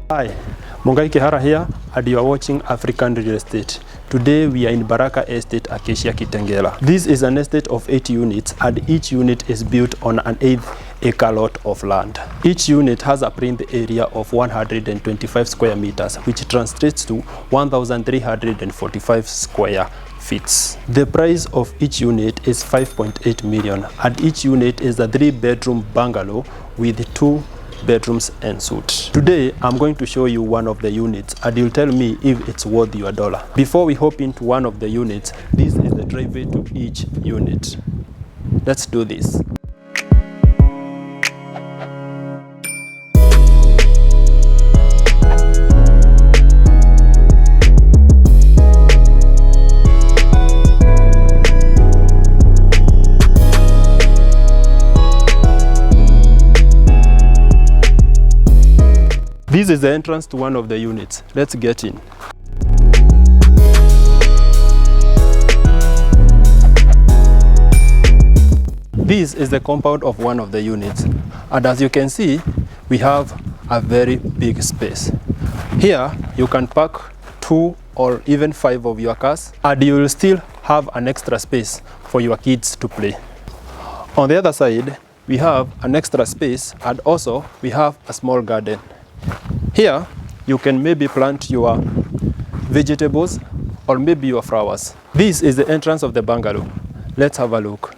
Hi, Mungai Kihara here, and you are watching African Real Estate. Today we are in Baraka Estate Acacia, Kitengela. This is an estate of 8 units, and each unit is built on an 8-acre lot of land. Each unit has a print area of 125 square meters, which translates to 1,345 square feet. The price of each unit is 5.8 million, and each unit is a 3-bedroom bungalow with 2 bedrooms and suite. Today I'm going to show you one of the units, and you'll tell me if it's worth your dollar. Before we hop into one of the units, this is the driveway to each unit. Let's do this. This is the entrance to one of the units. Let's get in. This is the compound of one of the units, and as you can see, we have a very big space. Here you can park 2 or even 5 of your cars, and you will still have an extra space for your kids to play. On the other side, we have an extra space, and also we have a small garden. Here, you can maybe plant your vegetables or maybe your flowers. This is the entrance of the bungalow. Let's have a look.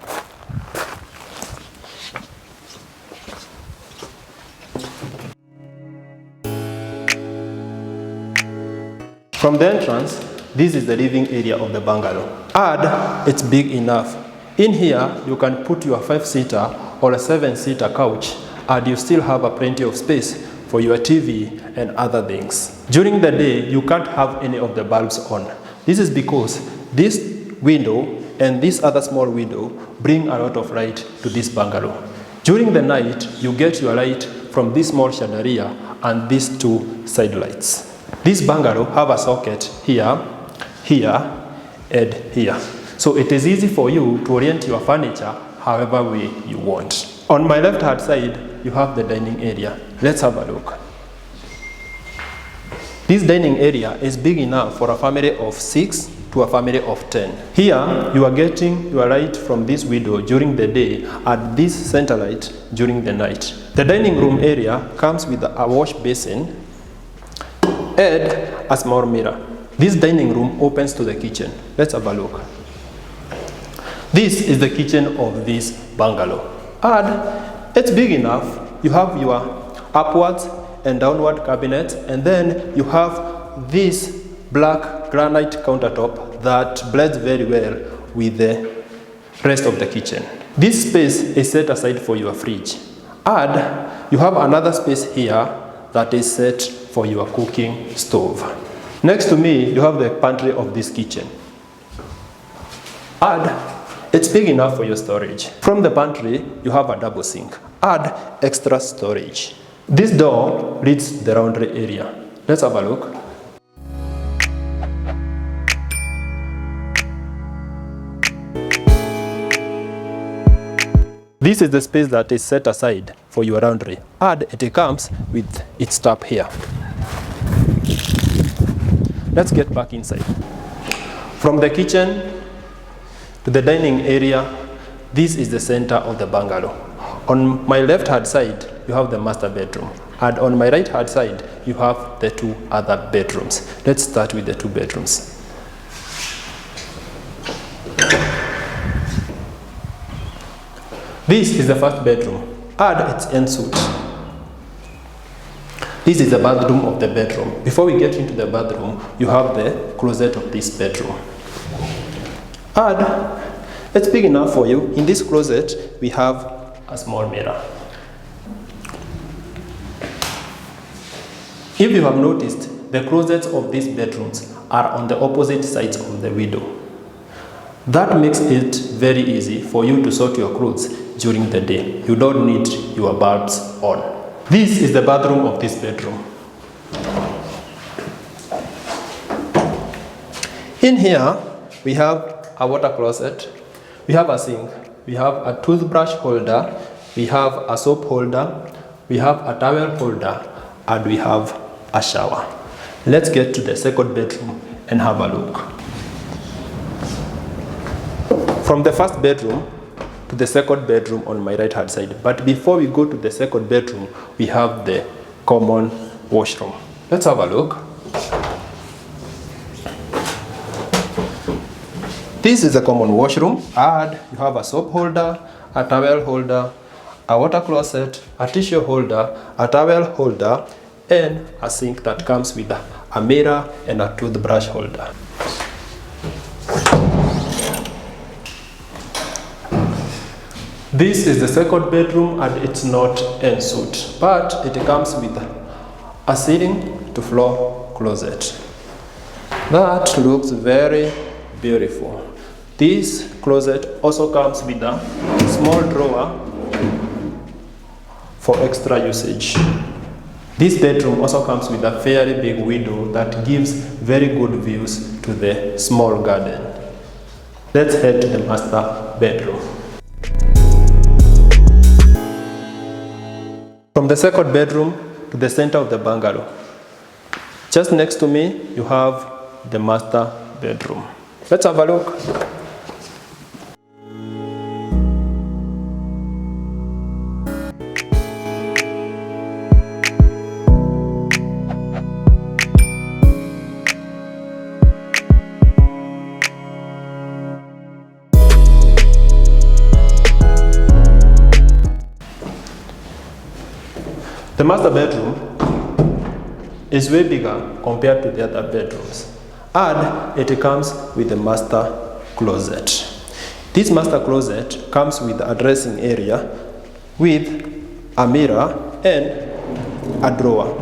From the entrance, this is the living area of the bungalow. And it's big enough. In here, you can put your 5-seater or a 7-seater couch, and you still have a plenty of space for your TV and other things. During the day, you can't have any of the bulbs on. This is because this window and this other small window bring a lot of light to this bungalow. During the night, you get your light from this small chandelier and these 2 side lights. This bungalow have a socket here, here, and here. So it is easy for you to orient your furniture however way you want. On my left hand side, you have the dining area. Let's have a look. This dining area is big enough for a family of 6 to a family of 10. Here, you are getting your light from this window during the day and this center light during the night. The dining room area comes with a wash basin and a small mirror. This dining room opens to the kitchen. Let's have a look. This is the kitchen of this bungalow. And it's big enough. You have your upwards and downward cabinets, and then you have this black granite countertop that blends very well with the rest of the kitchen. This space is set aside for your fridge, and you have another space here that is set for your cooking stove. Next to me, you have the pantry of this kitchen, and it's big enough for your storage. From the pantry, you have a double sink. Add extra storage. This door leads to the laundry area. Let's have a look. This is the space that is set aside for your laundry. And it comes with its tap here. Let's get back inside. From the kitchen to the dining area, this is the center of the bungalow. On my left hand side, you have the master bedroom, and on my right hand side, you have the 2 other bedrooms. Let's start with the 2 bedrooms. This is the first bedroom, and it's ensuite. This is the bathroom of the bedroom. Before we get into the bathroom, you have the closet of this bedroom. And it's big enough for you. In this closet, we have a small mirror. If you have noticed, the closets of these bedrooms are on the opposite sides of the window. That makes it very easy for you to sort your clothes during the day. You don't need your bulbs on. This is the bathroom of this bedroom. In here, we have a water closet, we have a sink, we have a toothbrush holder, we have a soap holder, we have a towel holder, and we have a shower. Let's get to the second bedroom and have a look. From the first bedroom to the second bedroom on my right hand side. But before we go to the second bedroom, we have the common washroom. Let's have a look. This is a common washroom, and you have a soap holder, a towel holder, a water closet, a tissue holder, a towel holder, and a sink that comes with a mirror and a toothbrush holder. This is the second bedroom, and it's not en suite, but it comes with a ceiling to floor closet. That looks very beautiful. This closet also comes with a small drawer for extra usage. This bedroom also comes with a fairly big window that gives very good views to the small garden. Let's head to the master bedroom. From the second bedroom to the center of the bungalow. Just next to me, you have the master bedroom. Let's have a look. The master bedroom is way bigger compared to the other bedrooms, and it comes with a master closet. This master closet comes with a dressing area with a mirror and a drawer.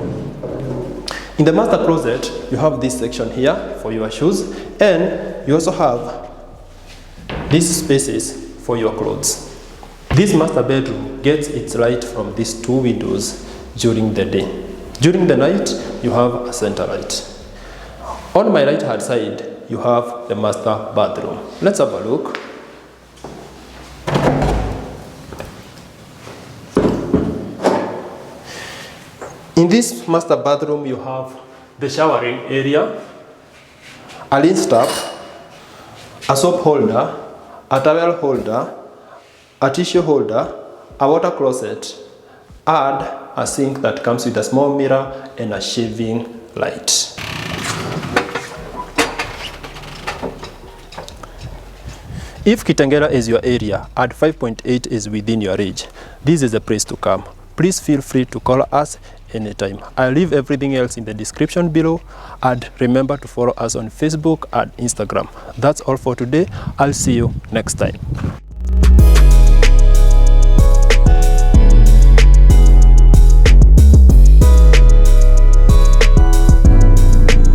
In the master closet, you have this section here for your shoes, and you also have these spaces for your clothes. This master bedroom gets its light from these two windows during the day. During the night, you have a center light. On my right hand side, you have the master bathroom. Let's have a look. In this master bathroom, you have the showering area, a lint tap, a soap holder, a towel holder, a tissue holder, a water closet, and a sink that comes with a small mirror and a shaving light. If Kitengela is your area and 5.8 is within your reach, this is the place to come. Please feel free to call us anytime. I'll leave everything else in the description below, and remember to follow us on Facebook and Instagram. That's all for today. I'll see you next time.